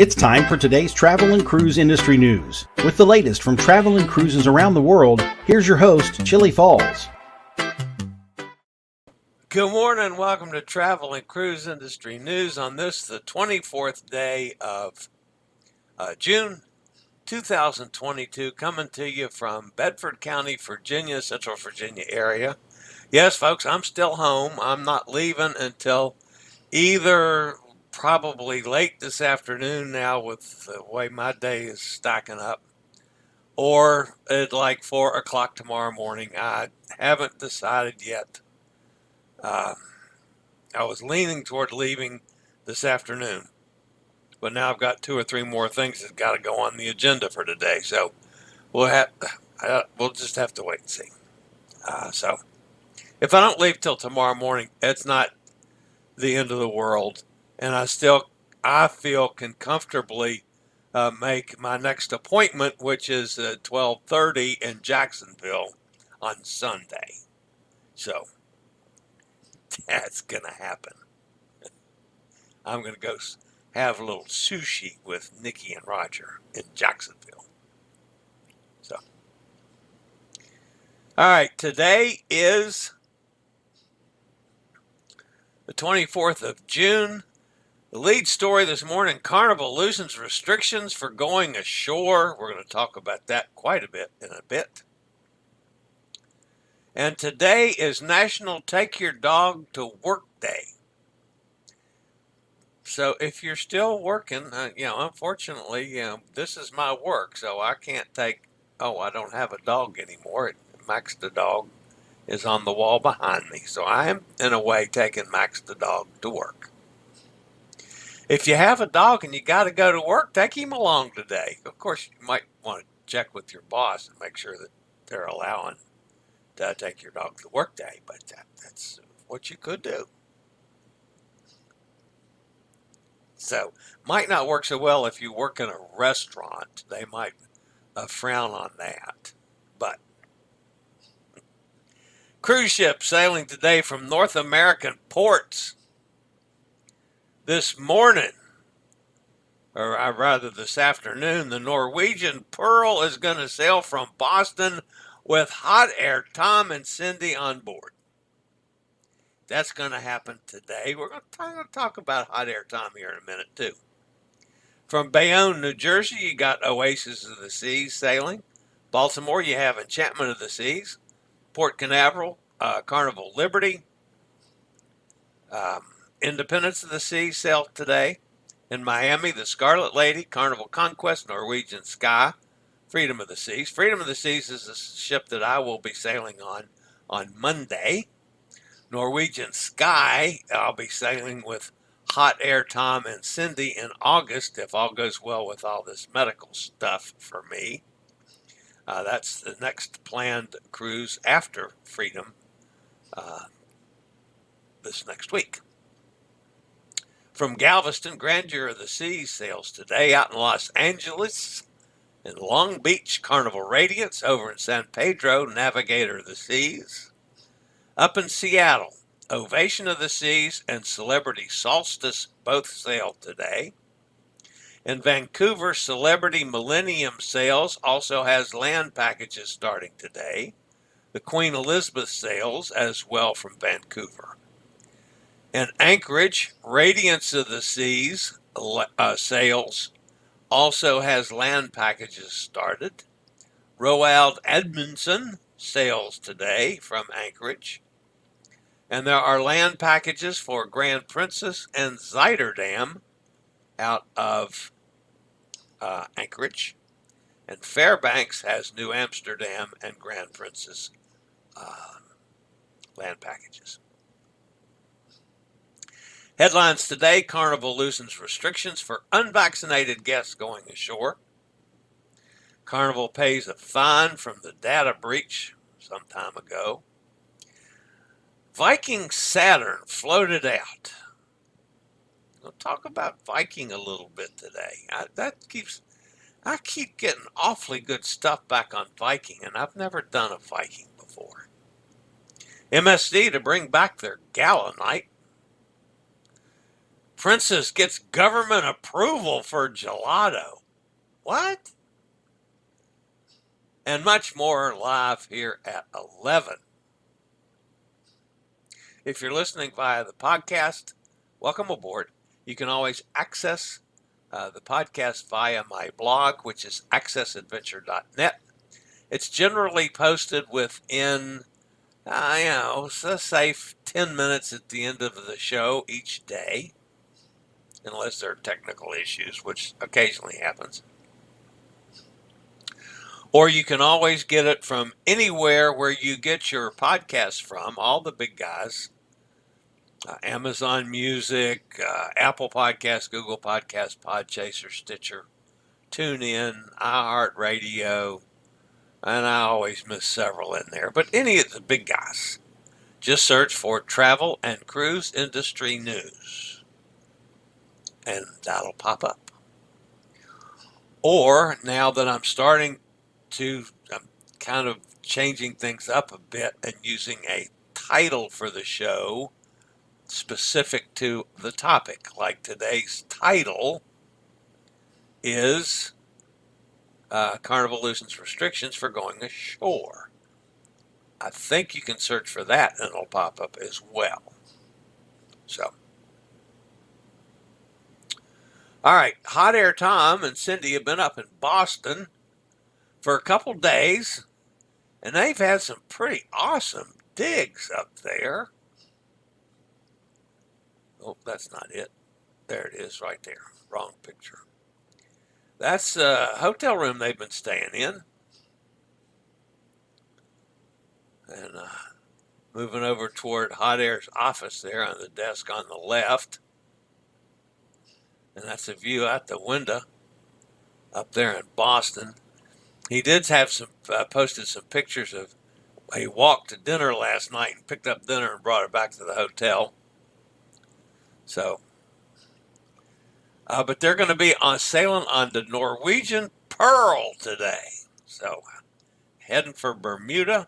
It's time for today's travel and cruise industry news. With the latest from travel and cruises around the world, here's your host, Chillie Falls. Good morning. Welcome to Travel and Cruise Industry News on this, the 24th day of June 2022, coming to you from Bedford County, Virginia, Central Virginia area. Yes, folks, I'm still home. I'm not leaving until either probably late this afternoon now with the way my day is stacking up, or at like 4 o'clock tomorrow morning. I haven't decided yet. I was leaning toward leaving this afternoon, but now I've got 2 or 3 more things that got to go on the agenda for today. So we'll just have to wait and see. So if I don't leave till tomorrow morning, it's not the end of the world, and I feel can comfortably make my next appointment, which is at 12:30 in Jacksonville on Sunday. So that's gonna happen. I'm gonna go have a little sushi with Nikki and Roger in Jacksonville. So, all right, today is the 24th of June. The lead story this morning: Carnival loosens restrictions for going ashore. We're going to talk about that quite a bit in a bit. And today is National Take Your Dog to Work Day. So if you're still working, unfortunately, this is my work, so I can't I don't have a dog anymore. Max the dog is on the wall behind me. So I am, in a way, taking Max the dog to work. If you have a dog and you got to go to work, take him along today. Of course, you might want to check with your boss and make sure that they're allowing to take your dog to work day, but that's what you could do. So, might not work so well if you work in a restaurant. They might frown on that. But cruise ship sailing today from North American ports. This morning, or rather this afternoon, the Norwegian Pearl is going to sail from Boston with Hot Air Tom and Cindy on board. That's going to happen today. We're going to talk about Hot Air Tom here in a minute, too. From Bayonne, New Jersey, you got Oasis of the Seas sailing. Baltimore, you have Enchantment of the Seas. Port Canaveral, Carnival Liberty. Independence of the Seas sail today. In Miami, the Scarlet Lady, Carnival Conquest, Norwegian Sky, Freedom of the Seas. Freedom of the Seas is a ship that I will be sailing on Monday. Norwegian Sky, I'll be sailing with Hot Air Tom and Cindy in August, if all goes well with all this medical stuff for me. That's the next planned cruise after Freedom this next week. From Galveston, Grandeur of the Seas sails today out in Los Angeles. In Long Beach, Carnival Radiance. Over in San Pedro, Navigator of the Seas. Up in Seattle, Ovation of the Seas and Celebrity Solstice both sail today. In Vancouver, Celebrity Millennium Sails also has land packages starting today. The Queen Elizabeth sails as well from Vancouver. In Anchorage, Radiance of the Seas sails also has land packages started. Roald Edmondson sails today from Anchorage. And there are land packages for Grand Princess and Zuiderdam out of Anchorage. And Fairbanks has New Amsterdam and Grand Princess land packages. Headlines today: Carnival loosens restrictions for unvaccinated guests going ashore. Carnival pays a fine from the data breach some time ago. Viking Saturn floated out. We'll talk about Viking a little bit today. I keep getting awfully good stuff back on Viking, and I've never done a Viking before. MSD to bring back their Gala night. Princess gets government approval for gelato. What? And much more live here at 11. If you're listening via the podcast, welcome aboard. You can always access the podcast via my blog, which is accessadventure.net. It's generally posted within, a safe 10 minutes at the end of the show each day, unless there are technical issues, which occasionally happens. Or you can always get it from anywhere where you get your podcasts from, all the big guys. Amazon Music, Apple Podcasts, Google Podcasts, Podchaser, Stitcher, TuneIn, iHeartRadio, and I always miss several in there. But any of the big guys, just search for Travel and Cruise Industry News, and that'll pop up. Or now that I'm kind of changing things up a bit and using a title for the show specific to the topic. Like today's title is Carnival Loosens Restrictions for Going Ashore. I think you can search for that and it'll pop up as well. So, all right, Hot Air Tom and Cindy have been up in Boston for a couple days, and they've had some pretty awesome digs up there. Oh, that's not it. There it is right there. Wrong picture. That's a hotel room they've been staying in. And moving over toward Hot Air's office there on the desk on the left. And that's a view out the window up there in Boston. He did have posted some pictures of, he walked to dinner last night and picked up dinner and brought it back to the hotel. So, but they're going to be sailing on the Norwegian Pearl today. So, heading for Bermuda.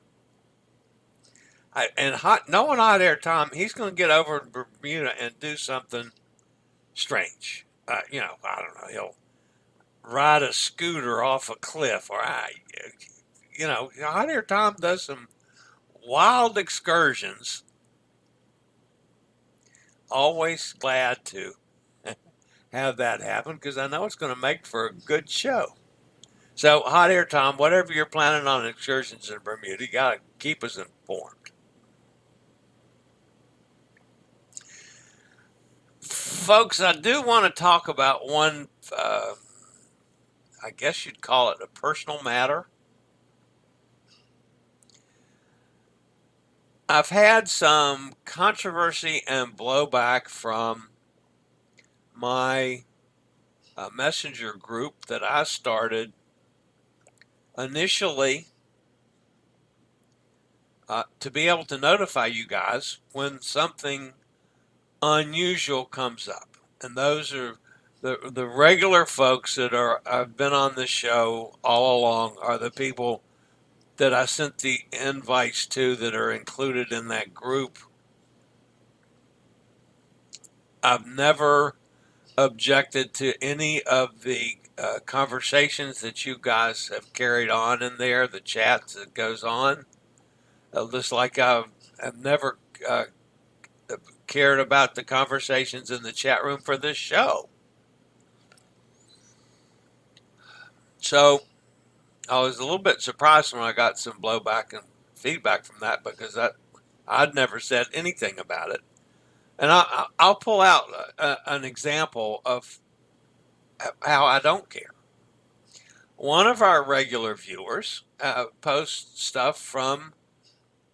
Knowing Hot Air Tom, he's going to get over to Bermuda and do something strange. I don't know. He'll ride a scooter off a cliff, or Hot Air Tom does some wild excursions. Always glad to have that happen because I know it's going to make for a good show. So, Hot Air Tom, whatever you're planning on excursions in Bermuda, you got to keep us informed. Folks, I do want to talk about one, I guess you'd call it a personal matter. I've had some controversy and blowback from my messenger group that I started initially to be able to notify you guys when something unusual comes up. And those are the regular folks that have been on the show all along, are the people that I sent the invites to that are included in that group. I've never objected to any of the conversations that you guys have carried on in there, the chats that goes on. Just like I've never cared about the conversations in the chat room for this show. So I was a little bit surprised when I got some blowback and feedback from that, because I'd never said anything about it. And I'll pull out an example of how I don't care. One of our regular viewers posts stuff from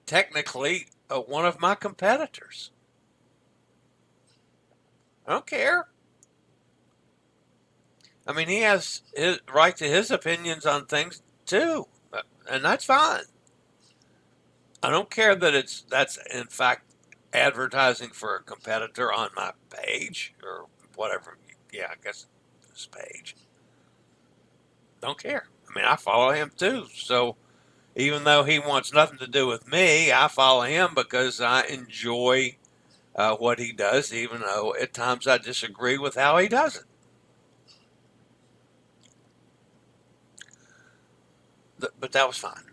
technically one of my competitors. I don't care. I mean, he has his right to his opinions on things too, and that's fine. I don't care that that's in fact advertising for a competitor on my page or whatever. Yeah, I guess this page. Don't care. I mean, I follow him too. So even though he wants nothing to do with me, I follow him because I enjoy what he does, even though at times I disagree with how he does it. But that was fine.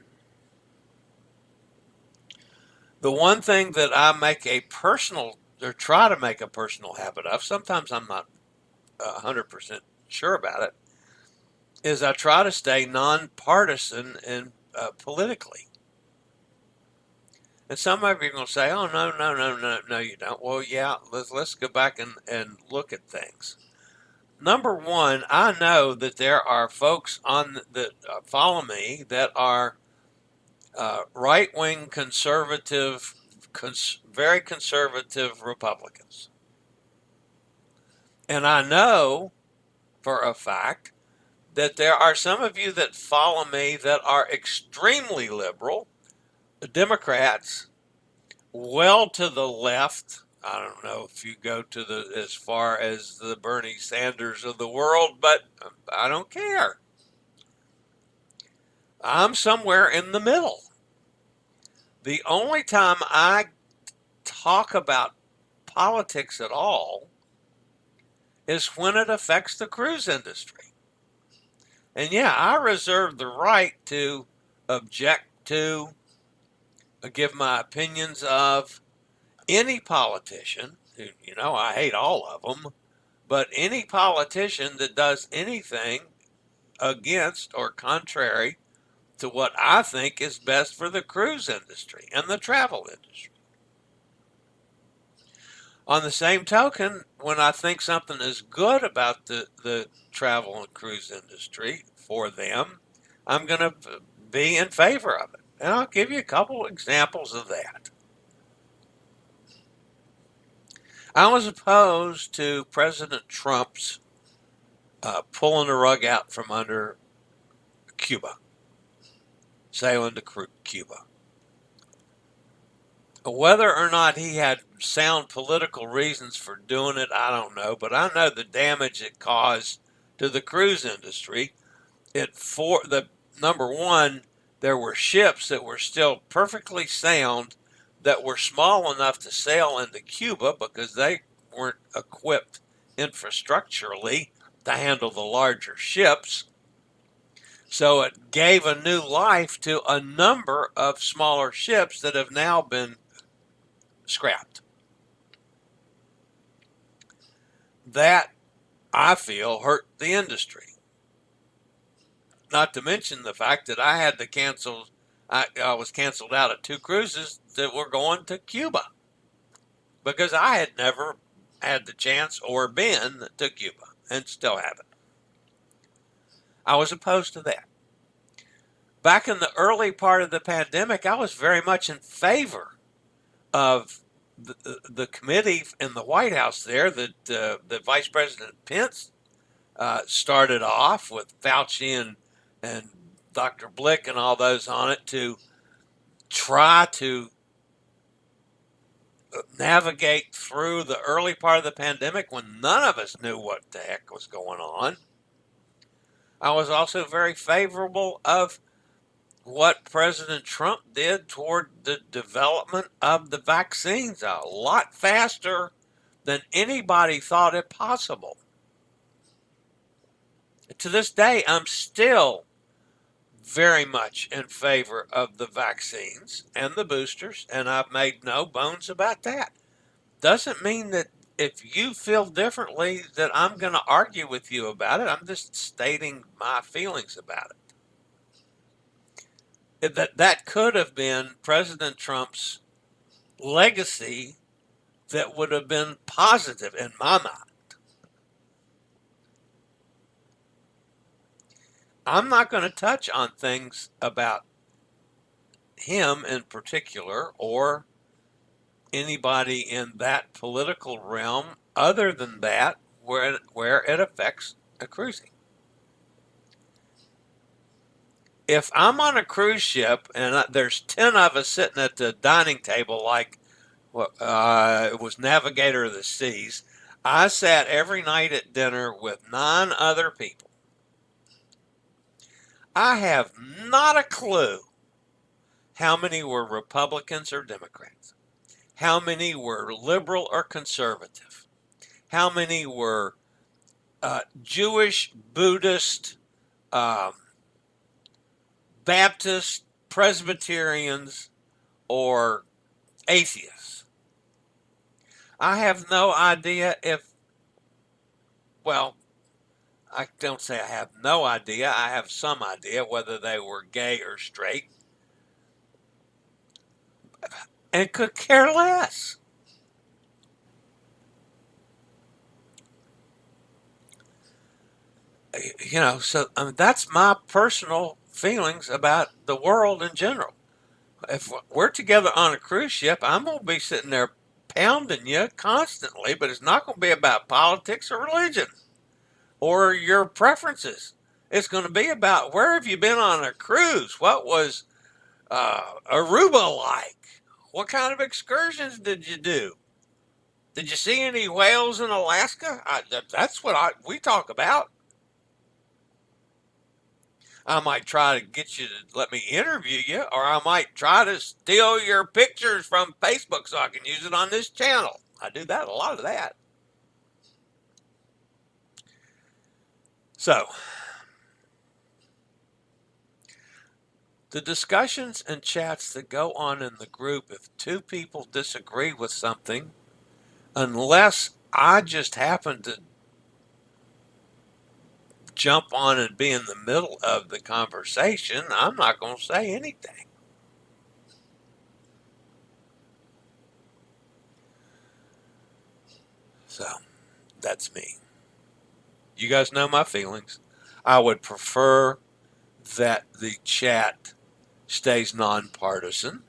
The one thing that I make a personal, or try to make a personal habit of, sometimes I'm not 100% sure about it, is I try to stay nonpartisan and politically. And some of you are going to say, "Oh no, no, no, no, no, you don't." Well, yeah, let's go back and look at things. Number one, I know that there are folks on that follow me that are right wing conservative, very conservative Republicans, and I know for a fact that there are some of you that follow me that are extremely liberal, Democrats, well to the left. I don't know if you go to the as far as the Bernie Sanders of the world, but I don't care. I'm somewhere in the middle. The only time I talk about politics at all is when it affects the cruise industry. And yeah, I reserve the right to object to, give my opinions of any politician. I hate all of them, but any politician that does anything against or contrary to what I think is best for the cruise industry and the travel industry. On the same token, when I think something is good about the travel and cruise industry for them, I'm going to be in favor of it. And I'll give you a couple examples of that. I was opposed to President Trump's pulling the rug out from under Cuba, sailing to Cuba. Whether or not he had sound political reasons for doing it, I don't know, but I know the damage it caused to the cruise industry. Number one, there were ships that were still perfectly sound that were small enough to sail into Cuba because they weren't equipped infrastructurally to handle the larger ships. So it gave a new life to a number of smaller ships that have now been scrapped. That, I feel, hurt the industry. Not to mention the fact that I had to cancel, I was canceled out of 2 cruises that were going to Cuba because I had never had the chance or been to Cuba and still haven't. I was opposed to that. Back in the early part of the pandemic, I was very much in favor of the committee in the White House there that Vice President Pence started off with Fauci and Dr. Blick and all those on it to try to navigate through the early part of the pandemic when none of us knew what the heck was going on. I was also very favorable of what President Trump did toward the development of the vaccines a lot faster than anybody thought it possible. To this day, I'm still very much in favor of the vaccines and the boosters, and I've made no bones about that. Doesn't mean that if you feel differently that I'm going to argue with you about it. I'm just stating my feelings about it. That could have been President Trump's legacy that would have been positive in my mind. I'm not going to touch on things about him in particular or anybody in that political realm other than that where it affects a cruising. If I'm on a cruise ship and there's 10 of us sitting at the dining table like it was Navigator of the Seas, I sat every night at dinner with 9 other people. I have not a clue how many were Republicans or Democrats. how many were liberal or conservative, how many were Jewish, Buddhist, um, Baptist, Presbyterians, or atheists. I have no idea if, well, I don't say I have no idea. I have some idea whether they were gay or straight and could care less. So that's my personal feelings about the world in general. If we're together on a cruise ship, I'm going to be sitting there pounding you constantly, but it's not going to be about politics or religion or your preferences. It's going to be about where have you been on a cruise? What was Aruba like? What kind of excursions did you do? Did you see any whales in Alaska? That's what we talk about. I might try to get you to let me interview you, or I might try to steal your pictures from Facebook so I can use it on this channel. I do that, a lot of that. So, the discussions and chats that go on in the group, if two people disagree with something, unless I just happen to jump on and be in the middle of the conversation, I'm not going to say anything. So, that's me. You guys know my feelings. I would prefer that the chat stays nonpartisan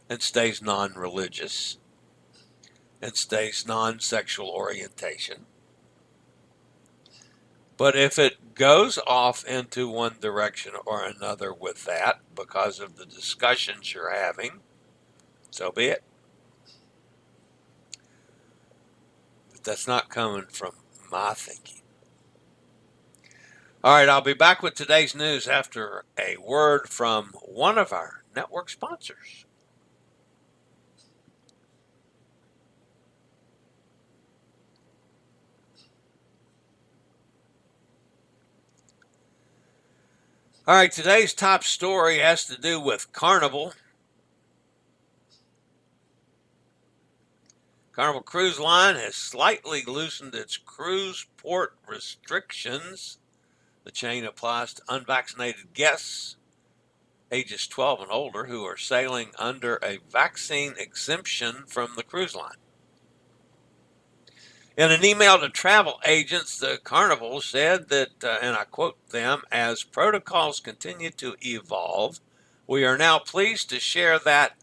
and stays non-religious and stays non-sexual orientation. But if it goes off into one direction or another with that because of the discussions you're having, so be it. But that's not coming from my thinking. All right, I'll be back with today's news after a word from one of our network sponsors. All right, today's top story has to do with Carnival. Carnival Cruise Line has slightly loosened its cruise port restrictions. The chain applies to unvaccinated guests ages 12 and older who are sailing under a vaccine exemption from the cruise line. In an email to travel agents, the Carnival said that, and I quote them, as protocols continue to evolve, we are now pleased to share that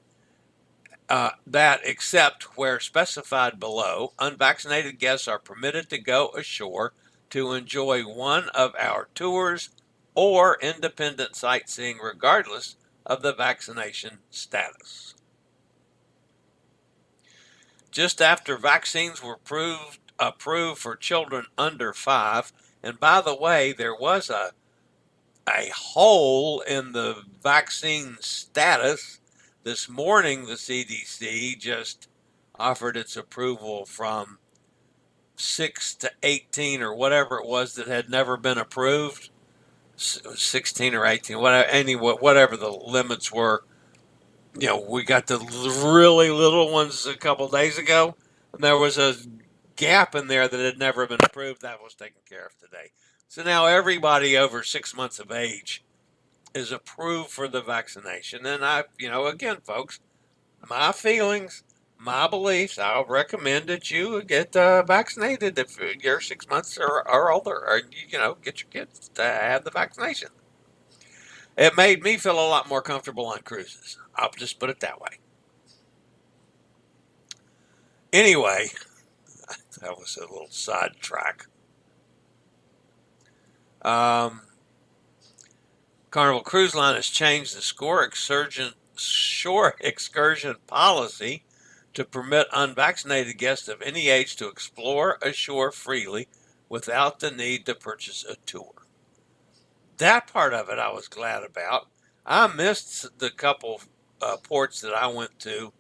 except where specified below, unvaccinated guests are permitted to go ashore to enjoy one of our tours or independent sightseeing regardless of the vaccination status. Just after vaccines were approved for children under 5, and by the way, there was a hole in the vaccine status. This morning, the CDC just offered its approval from 6 to 18 or whatever it was that had never been approved, 16 or 18, whatever the limits were. We got the really little ones a couple days ago, and there was a gap in there that had never been approved. That was taken care of today. So now everybody over 6 months of age is approved for the vaccination. And again, folks, my feelings, my beliefs, I'll recommend that you get vaccinated if you're 6 months or older, or, get your kids to have the vaccination. It made me feel a lot more comfortable on cruises. I'll just put it that way. Anyway, that was a little sidetrack. Carnival Cruise Line has changed the shore excursion policy to permit unvaccinated guests of any age to explore ashore freely without the need to purchase a tour. That part of it I was glad about. I missed the couple ports that I went to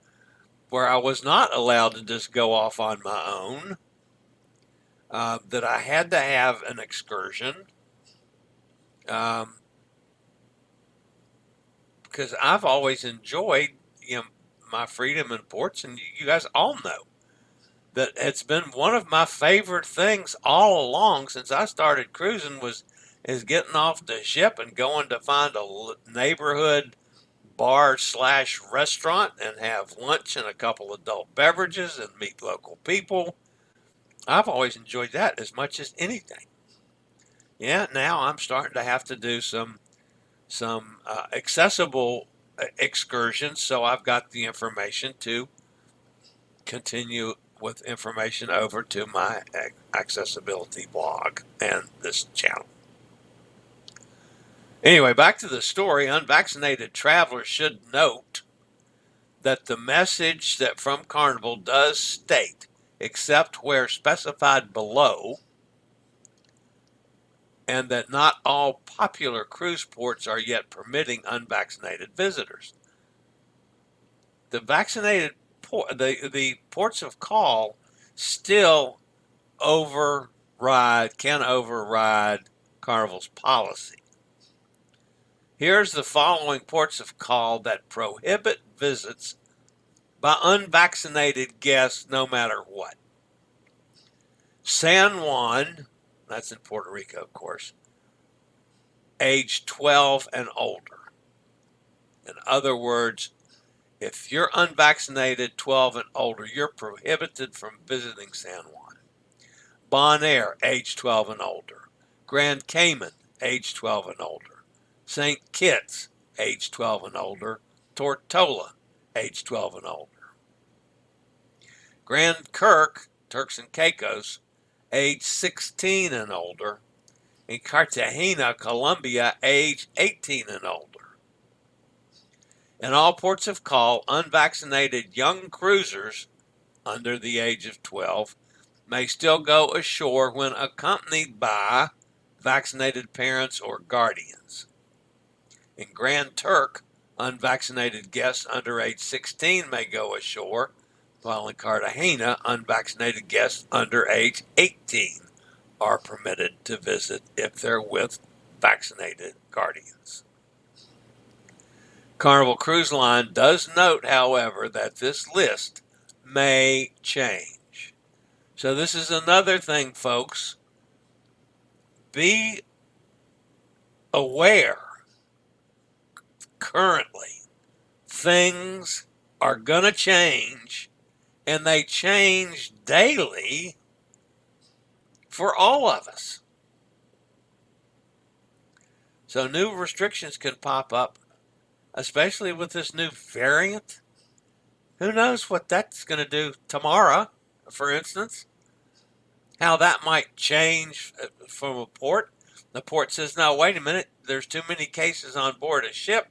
where I was not allowed to just go off on my own, that I had to have an excursion, because I've always enjoyed, my freedom in ports, and you guys all know that it's been one of my favorite things all along since I started cruising is getting off the ship and going to find a neighborhood bar slash restaurant and have lunch and a couple adult beverages and meet local people. I've always enjoyed that as much as anything. Yeah, now I'm starting to have to do some accessible excursions, so I've got the information to continue with information over to my accessibility blog and this channel. Anyway, back to the story. Unvaccinated travelers should note that the message that from Carnival does state, except where specified below, and that not all popular cruise ports are yet permitting unvaccinated visitors. The vaccinated the ports of call still can override Carnival's policy. Here's the following ports of call that prohibit visits by unvaccinated guests no matter what. San Juan, that's in Puerto Rico, of course, age 12 and older. In other words, if you're unvaccinated, 12 and older, you're prohibited from visiting San Juan. Bonaire, age 12 and older. Grand Cayman, age 12 and older. St. Kitts, age 12 and older. Tortola, age 12 and older. Grand Kirk, Turks and Caicos, age 16 and older. And Cartagena, Colombia, age 18 and older. In all ports of call, unvaccinated young cruisers under the age of 12 may still go ashore when accompanied by vaccinated parents or guardians. In Grand Turk, unvaccinated guests under age 16 may go ashore, while in Cartagena, unvaccinated guests under age 18 are permitted to visit if they're with vaccinated guardians. Carnival Cruise Line does note, however, that this list may change. So this is another thing, folks. Be aware. Currently, things are going to change, and they change daily for all of us. So new restrictions can pop up, especially with this new variant. Who knows what that's going to do tomorrow, for instance? How that might change from a port. The port says, no, wait a minute, there's too many cases on board a ship.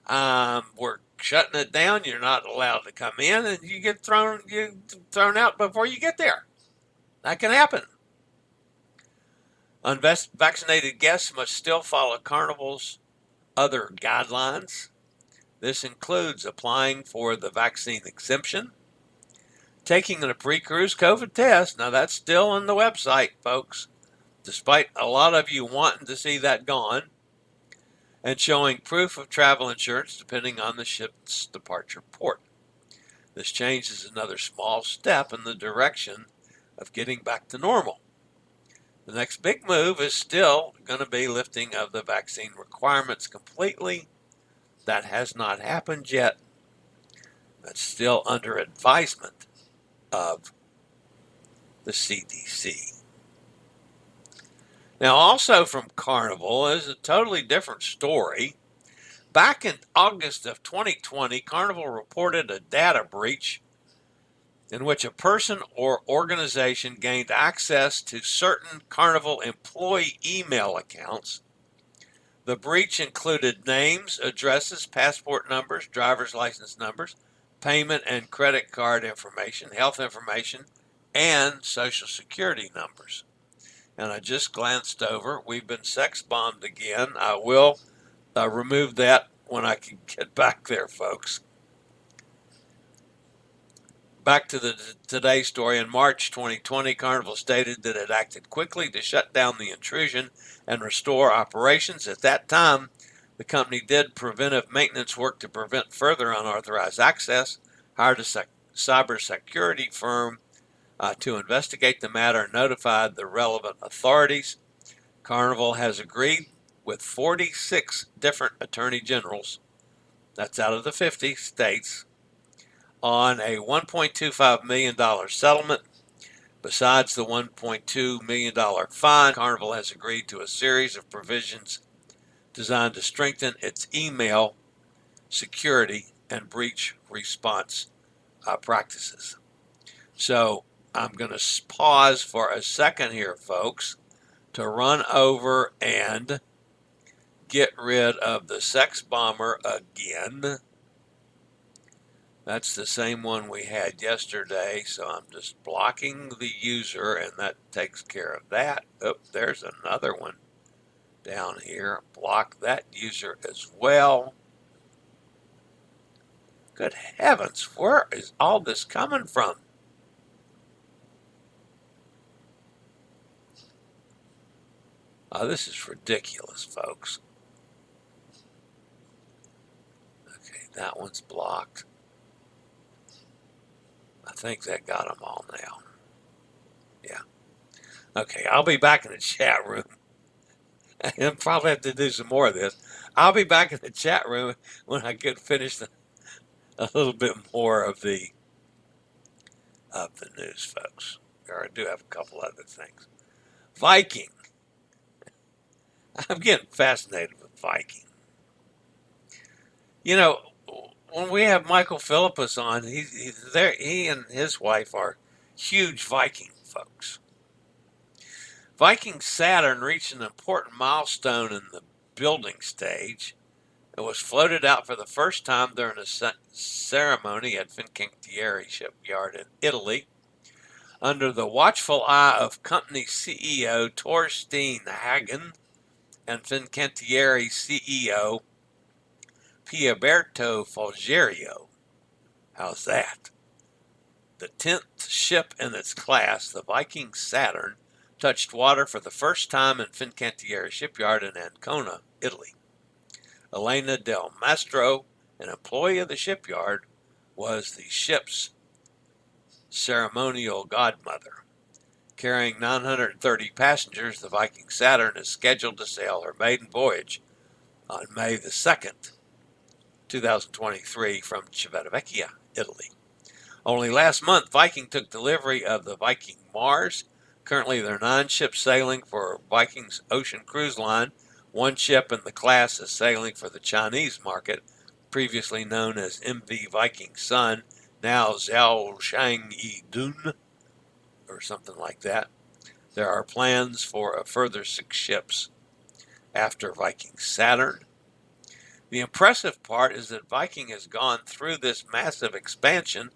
We're shutting it down. You're not allowed to come in, and you get thrown out before you get there. That can happen. Unvaccinated guests must still follow Carnival's other guidelines. This includes applying for the vaccine exemption, taking a pre-cruise COVID test. Now, that's still on the website, folks, despite a lot of you wanting to see that gone, and showing proof of travel insurance depending on the ship's departure port. This change is another small step in the direction of getting back to normal. The next big move is still going to be lifting of the vaccine requirements completely. That has not happened yet. That's still under advisement of the CDC. Now, also from Carnival is a totally different story. Back in August of 2020, Carnival reported a data breach in which a person or organization gained access to certain Carnival employee email accounts. The breach included names, addresses, passport numbers, driver's license numbers, payment and credit card information, health information, and social security numbers. And I just glanced over. We've been sex bombed again. I will remove that when I can get back there, folks. Back to the Today story. In March 2020, Carnival stated that it acted quickly to shut down the intrusion and restore operations. At that time, the company did preventive maintenance work to prevent further unauthorized access, hired a cybersecurity firm to investigate the matter, and notified the relevant authorities. Carnival has agreed with 46 different attorney generals, that's out of the 50 states, on a $1.25 million settlement. Besides the $1.2 million fine, Carnival has agreed to a series of provisions designed to strengthen its email security and breach response practices. So I'm going to pause for a second here, folks, to run over and get rid of the sex bomber again. That's the same one we had yesterday, so I'm just blocking the user, and that takes care of that. Oh, there's another one down here. Block that user as well. Good heavens, where is all this coming from? Oh, this is ridiculous, folks. Okay, that one's blocked. I think that got them all now. Yeah. Okay, I'll be back in the chat room. I'll probably have to do some more of this. I'll be back in the chat room when I get finished a little bit more of the news, folks. Or I do have a couple other things. Viking. I'm getting fascinated with Viking. You know, when we have Michael Philippus on, he's there. He and his wife are huge Viking folks. Viking Saturn reached an important milestone in the building stage. It was floated out for the first time during a ceremony at Fincantieri shipyard in Italy, under the watchful eye of company CEO Torstein Hagen and Fincantieri CEO Pierberto Folgerio. How's that? The 10th ship in its class, the Viking Saturn, touched water for the first time in Fincantieri shipyard in Ancona, Italy. Elena Del Mastro, an employee of the shipyard, was the ship's ceremonial godmother. Carrying 930 passengers, the Viking Saturn is scheduled to sail her maiden voyage on May the 2nd, 2023 from Civitavecchia, Italy. Only last month, Viking took delivery of the Viking Mars. Currently, there are 9 ships sailing for Viking's Ocean Cruise Line. One ship in the class is sailing for the Chinese market, previously known as MV Viking Sun, now Zhao Shang Yi Dun, or something like that. There are plans for a further 6 ships after Viking Saturn. The impressive part is that Viking has gone through this massive expansion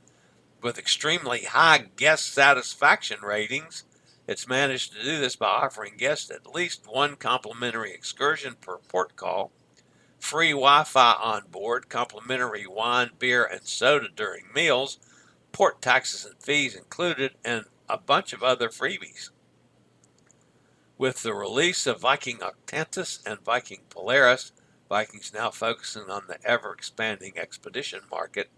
with extremely high guest satisfaction ratings. It's managed to do this by offering guests at least one complimentary excursion per port call, free Wi-Fi on board, complimentary wine, beer, and soda during meals, port taxes and fees included, and a bunch of other freebies. With the release of Viking Octantis and Viking Polaris, Viking's now focusing on the ever-expanding expedition market.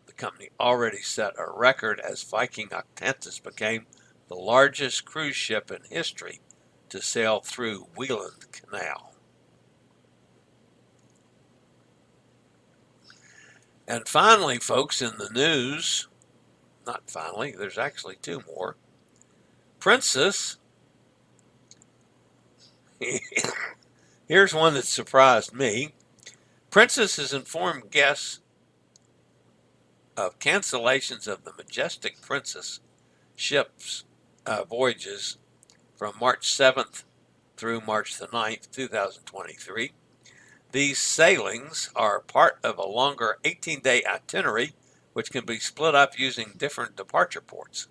The company already set a record as Viking Octantis became the largest cruise ship in history to sail through Wieland Canal. And finally, folks, in the news, not finally, there's actually 2 more. Princess, here's one that surprised me. Princess has informed guests of cancellations of the Majestic Princess ship's voyages from March 7th through March the 9th, 2023. These sailings are part of a longer 18-day itinerary, which can be split up using different departure ports.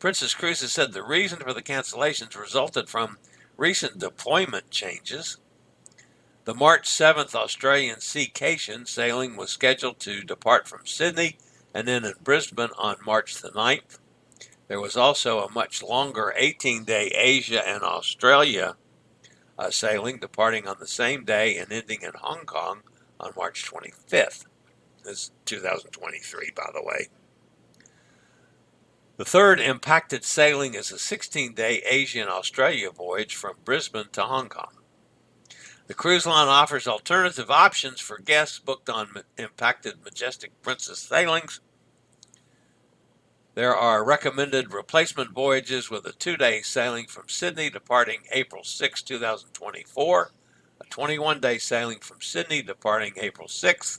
Princess Cruises said the reason for the cancellations resulted from recent deployment changes. The March 7th Australian Seacation sailing was scheduled to depart from Sydney and then in Brisbane on March the 9th. There was also a much longer 18-day Asia and Australia sailing, departing on the same day and ending in Hong Kong on March 25th. This is 2023, by the way. The third impacted sailing is a 16-day Asia and Australia voyage from Brisbane to Hong Kong. The cruise line offers alternative options for guests booked on impacted Majestic Princess sailings. There are recommended replacement voyages with a 2-day sailing from Sydney departing April 6, 2024, a 21-day sailing from Sydney departing April 6th,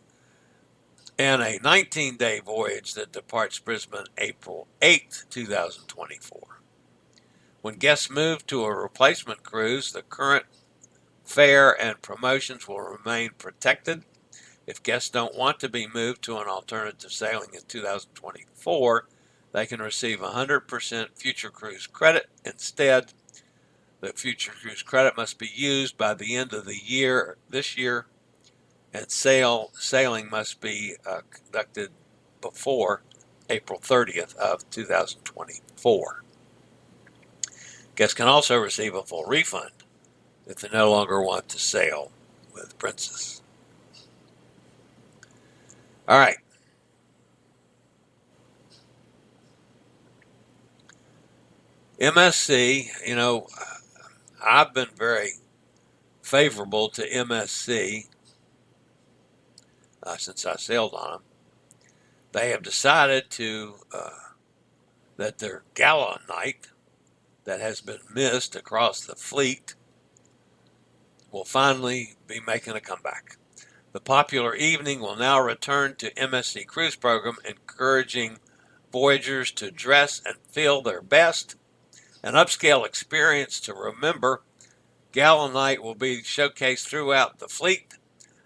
and a 19-day voyage that departs Brisbane April 8, 2024. When guests move to a replacement cruise, the current fare and promotions will remain protected. If guests don't want to be moved to an alternative sailing in 2024, they can receive 100% future cruise credit. Instead, the future cruise credit must be used by the end of the year, this year, and sailing must be conducted before April 30th of 2024. Guests can also receive a full refund if they no longer want to sail with Princess. All right. MSC, I've been very favorable to MSC since I sailed on them. They have decided that their Gala night that has been missed across the fleet will finally be making a comeback. The popular evening will now return to MSC Cruise Program, encouraging voyagers to dress and feel their best. An upscale experience to remember. Gala Night will be showcased throughout the fleet.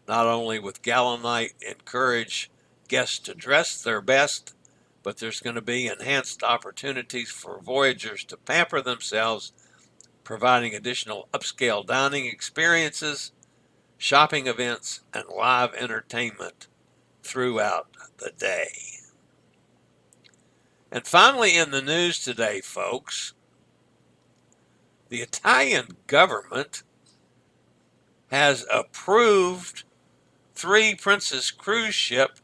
Not only with Gala Night encourage guests to dress their best, but there's going to be enhanced opportunities for voyagers to pamper themselves, providing additional upscale dining experiences, shopping events, and live entertainment throughout the day. And finally, in the news today, folks, the Italian government has approved 3 Princess cruise ship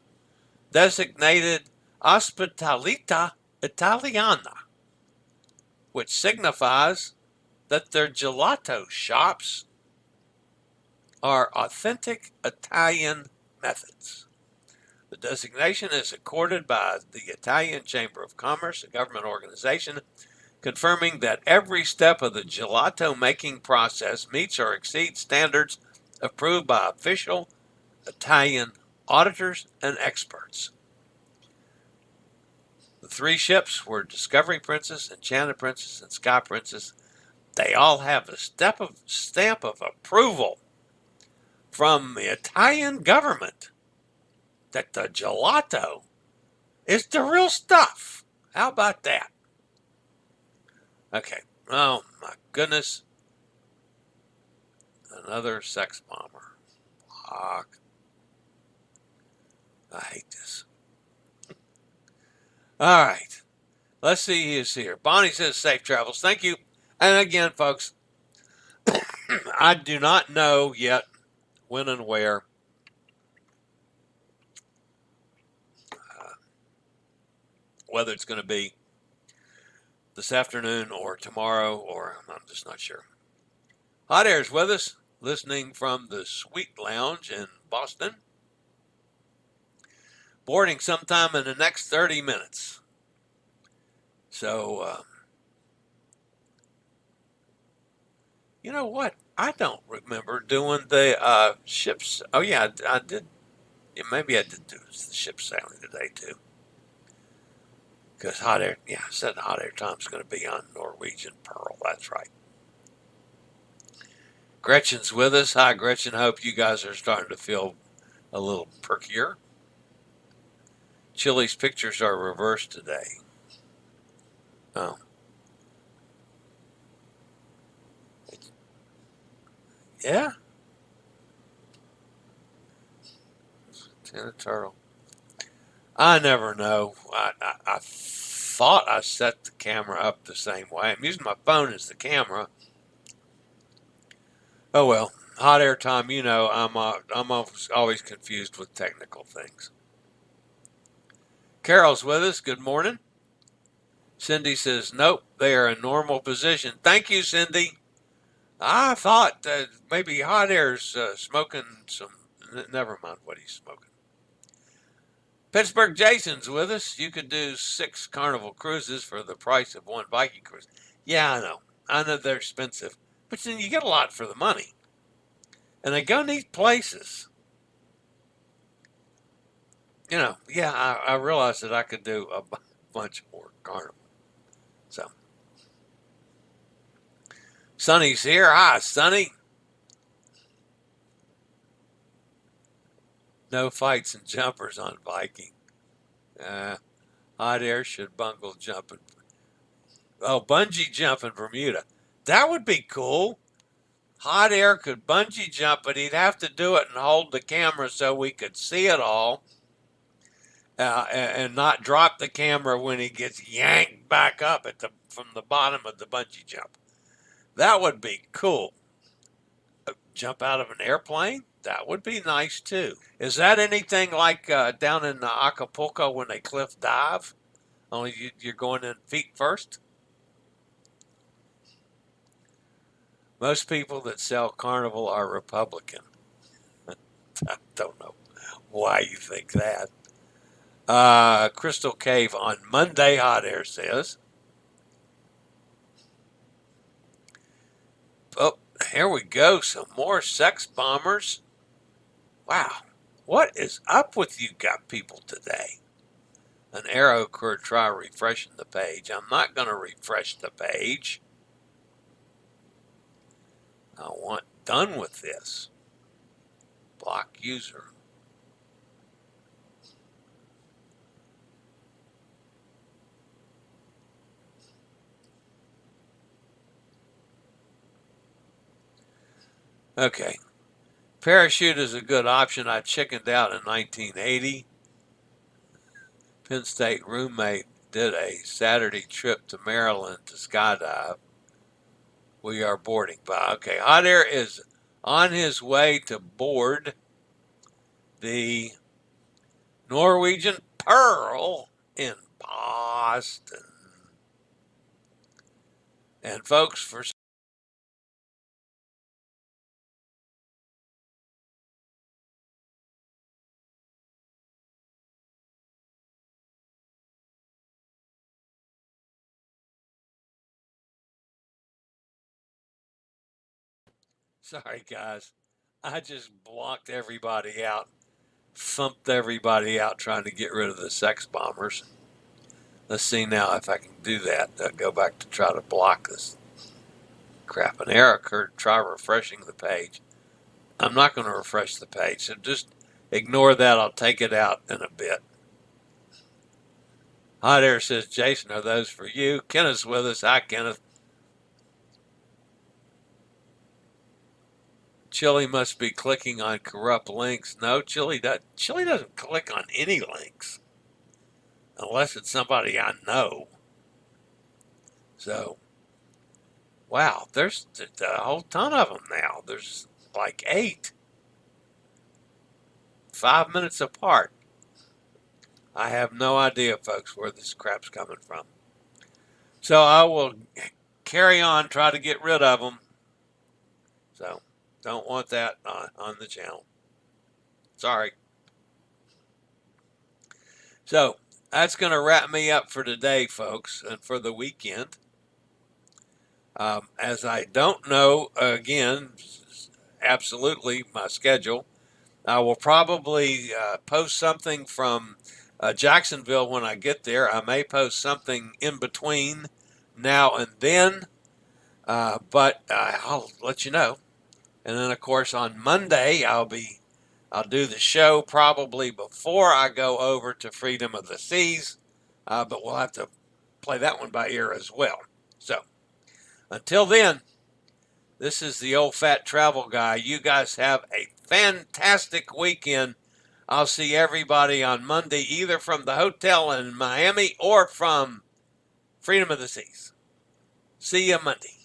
designated Ospitalità Italiana, which signifies that their gelato shops are authentic Italian methods. The designation is accorded by the Italian Chamber of Commerce, a government organization, confirming that every step of the gelato making process meets or exceeds standards approved by official Italian auditors and experts. The 3 ships were Discovery Princess, Enchanted Princess, and Sky Princess. They all have a stamp of approval from the Italian government that the gelato is the real stuff. How about that? Okay. Oh, my goodness. Another sex bomber. Fuck. I hate this. All right. Let's see who's here. Bonnie says safe travels. Thank you. And again, folks, I do not know yet when and where whether it's going to be this afternoon or tomorrow, or I'm just not sure. Hot Air's with us, listening from the Sweet Lounge in Boston. Boarding sometime in the next 30 minutes. So, you know what? I don't remember doing the ships. Oh, yeah, I did. Yeah, maybe I did do the ship sailing today, too. Because Hot Air, I said Hot Air Time's going to be on Norwegian Pearl. That's right. Gretchen's with us. Hi, Gretchen. Hope you guys are starting to feel a little perkier. Chillie's pictures are reversed today. Oh. Yeah. Tina Turtle. I never know. I thought I set the camera up the same way. I'm using my phone as the camera. Oh well, hot air time. You know, I'm always confused with technical things. Carol's with us. Good morning. Cindy says, nope, they are in normal position. Thank you, Cindy. I thought maybe hot air's smoking some. Never mind what he's smoking. Pittsburgh Jason's with us. You could do 6 Carnival cruises for the price of 1 Viking cruise. Yeah, I know. I know they're expensive, but then you get a lot for the money. And they go neat places. You know, yeah, I realized that I could do a bunch more Carnival. So, Sonny's here. Hi, Sonny. No fights and jumpers on Viking. Hot air should bungle jumping. Oh, bungee jump in Bermuda. That would be cool. Hot air could bungee jump, but he'd have to do it and hold the camera so we could see it all, and not drop the camera when he gets yanked back up from the bottom of the bungee jump. That would be cool. Jump out of an airplane? That would be nice too. Is that anything like down in Acapulco when they cliff dive? Only you're going in feet first? Most people that sell Carnival are Republican. I don't know why you think that. Crystal Cave on Monday, hot air says. Oh, here we go. Some more sex bombers. Wow. What is up with you got people today? An arrow could try refreshing the page. I'm not going to refresh the page. I want done with this. Block user. Okay. Parachute is a good option. I chickened out in 1980. Penn State roommate did a Saturday trip to Maryland to skydive. We are boarding by. Okay, hot air is on his way to board the Norwegian Pearl in Boston. And folks, for sorry guys, I just blocked everybody out, thumped everybody out trying to get rid of the sex bombers. Let's see now if I can do that. Go back to try to block this crap. An error occurred. Try refreshing the page. I'm not going to refresh the page, so just ignore that. I'll take it out in a bit. Hot air says, Jason, are those for you? Kenneth's with us. Hi, Kenneth. Chillie must be clicking on corrupt links. No, Chillie doesn't click on any links unless it's somebody I know. So, wow, there's a whole ton of them now. There's like 8, 5 minutes apart. I have no idea, folks, where this crap's coming from. So I will carry on, try to get rid of them. So don't want that on the channel. Sorry. So that's going to wrap me up for today, folks, and for the weekend. As I don't know, again, absolutely my schedule, I will probably post something from Jacksonville when I get there. I may post something in between now and then, but I'll let you know. And then, of course, on Monday, I'll do the show probably before I go over to Freedom of the Seas, but we'll have to play that one by ear as well. So, until then, this is the old fat travel guy. You guys have a fantastic weekend. I'll see everybody on Monday, either from the hotel in Miami or from Freedom of the Seas. See you Monday.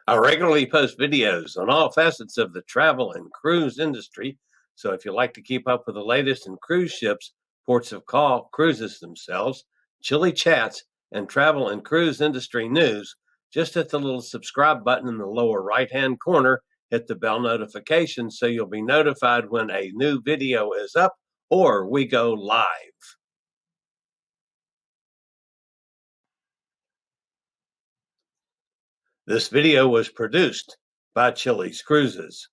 I regularly post videos on all facets of the travel and cruise industry. So if you like to keep up with the latest in cruise ships, ports of call, cruises themselves, Chillie chats, and travel and cruise industry news, just hit the little subscribe button in the lower right-hand corner, hit the bell notification so you'll be notified when a new video is up or we go live. This video was produced by Chillie's Cruises.